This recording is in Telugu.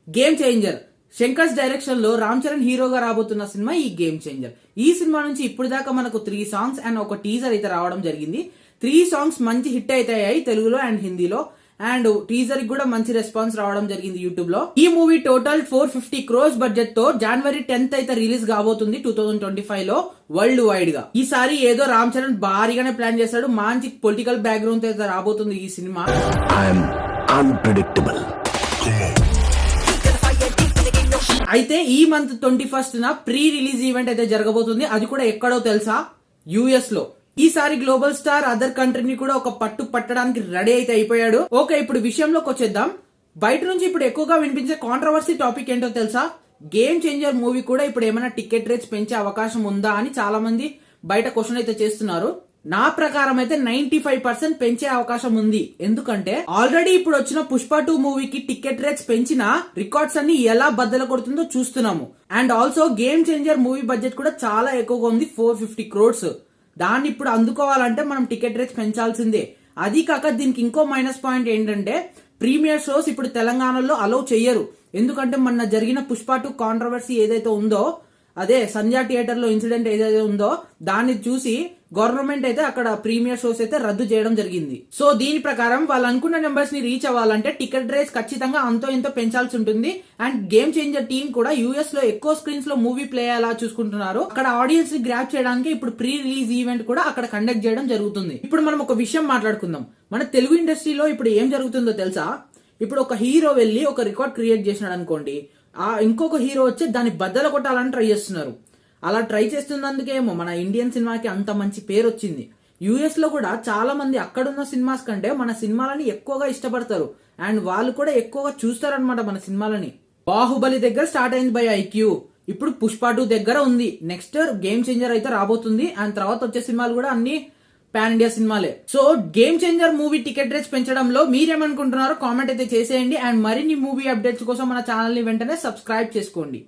గేమ్ చేంజర్ శంకర్స్ డైరెక్షన్ లో రామ్ చరణ్ హీరోగా రాబోతున్న సినిమా ఈ గేమ్ చేంజర్. ఈ సినిమా నుంచి ఇప్పుడు దాకా మనకు 3 సాంగ్స్ అండ్ ఒక టీజర్ అయితే రావడం జరిగింది. 3 సాంగ్స్ మంచి హిట్ అవుతాయి తెలుగులో అండ్ హిందీలో. అండ్ టీజర్ కి కూడా మంచి రెస్పాన్స్ రావడం జరిగింది యూట్యూబ్ లో. ఈ మూవీ టోటల్ 450 crores బడ్జెట్ తో జనవరి 10th అయితే రిలీజ్ కాబోతుంది 2025 లో వరల్డ్ వైడ్ గా. ఈసారి ఏదో రామ్ చరణ్ భారీగానే ప్లాన్ చేశాడు. మంచి పొలిటికల్ బ్యాక్గ్రౌండ్ అయితే రాబోతుంది ఈ సినిమా. అయితే ఈ month 21st pre release event అయితే జరగబోతుంది. అది కూడా ఎక్కడో తెలుసా? యుఎస్ లో. ఈసారి గ్లోబల్ స్టార్ అదర్ కంట్రీని కూడా ఒక పట్టు పట్టడానికి రెడీ అయితే అయిపోయాడు. ఓకే, ఇప్పుడు విషయంలోకి వచ్చేద్దాం. బయట నుంచి ఇప్పుడు ఎక్కువగా వినిపించే కాంట్రవర్సీ టాపిక్ ఏంటో తెలుసా? గేమ్ చేంజర్ మూవీ కూడా ఇప్పుడు ఏమైనా టికెట్ రేట్స్ పెంచే అవకాశం ఉందా అని చాలా మంది బయట క్వశ్చన్ అయితే చేస్తున్నారు. నా ప్రకారం అయితే 95% పెంచే అవకాశం ఉంది. ఎందుకంటే ఆల్రెడీ ఇప్పుడు వచ్చిన పుష్ప 2 మూవీకి టికెట్ రేట్స్ పెంచిన రికార్డ్స్ అన్ని ఎలా బద్దలు కొడుతుందో చూస్తున్నాము. And also game changer movie budget కూడా చాలా ఎక్కువగా ఉంది, 450 crores. దాన్ని ఇప్పుడు అందుకోవాలంటే మనం టికెట్ రేట్స్ పెంచాల్సిందే. అది కాక దీనికి ఇంకో మైనస్ పాయింట్ ఏంటంటే ప్రీమియర్ షోస్ ఇప్పుడు తెలంగాణలో అలౌ చెయ్యరు. ఎందుకంటే మొన్న జరిగిన పుష్ప 2 కాంట్రవర్సీ ఏదైతే ఉందో, అదే సంధ్యా థియేటర్ లో ఇన్సిడెంట్ ఏదైతే ఉందో దాన్ని చూసి గవర్నమెంట్ అయితే అక్కడ ప్రీమియర్ షోస్ అయితే రద్దు చేయడం జరిగింది. సో దీని ప్రకారం వాళ్ళు అనుకున్న నెంబర్స్ ని రీచ్ అవ్వాలంటే టికెట్ రేట్స్ ఖచ్చితంగా అంతో ఎంతో పెంచాల్సి ఉంటుంది. అండ్ గేమ్ చేంజర్ టీమ్ కూడా యూఎస్ లో ఎక్కువ స్క్రీన్స్ లో మూవీ ప్లే అయ్యేలా చూసుకుంటున్నారు. అక్కడ ఆడియన్స్ ని గ్రాప్ చేయడానికి ఇప్పుడు ప్రీ రిలీజ్ ఈవెంట్ కూడా అక్కడ కండక్ట్ చేయడం జరుగుతుంది. ఇప్పుడు మనం ఒక విషయం మాట్లాడుకుందాం. మన తెలుగు ఇండస్ట్రీలో ఇప్పుడు ఏం జరుగుతుందో తెలుసా? ఇప్పుడు ఒక హీరో వెళ్ళి ఒక రికార్డ్ క్రియేట్ చేసినాడు అనుకోండి, ఇంకొక హీరో వచ్చి దాన్ని బద్దలు కొట్టాలని ట్రై చేస్తున్నారు. అలా ట్రై చేస్తున్నందుకేమో మన ఇండియన్ సినిమాకి అంత మంచి పేరు వచ్చింది. యుఎస్ లో కూడా చాలా మంది అక్కడున్న సినిమాస్ కంటే మన సినిమాలని ఎక్కువగా ఇష్టపడతారు. అండ్ వాళ్ళు కూడా ఎక్కువగా చూస్తారనమాట మన సినిమాలని. బాహుబలి దగ్గర స్టార్ట్ అయింది బై ఐక్యూ, ఇప్పుడు పుష్ప 2 దగ్గర ఉంది. నెక్స్ట్ గేమ్ చేంజర్ అయితే రాబోతుంది. అండ్ తర్వాత వచ్చే సినిమాలు కూడా అన్ని పాన్ ఇండియా సినిమాలే. So game changer movie ticket rates పెంచడంలో మీరేమనుకుంటున్నారో కామెంట్ అయితే చేసేయండి. అండ్ మరిన్ని మూవీ అప్డేట్స్ కోసం మన ఛానల్ ని వెంటనే సబ్స్క్రైబ్ చేసుకోండి.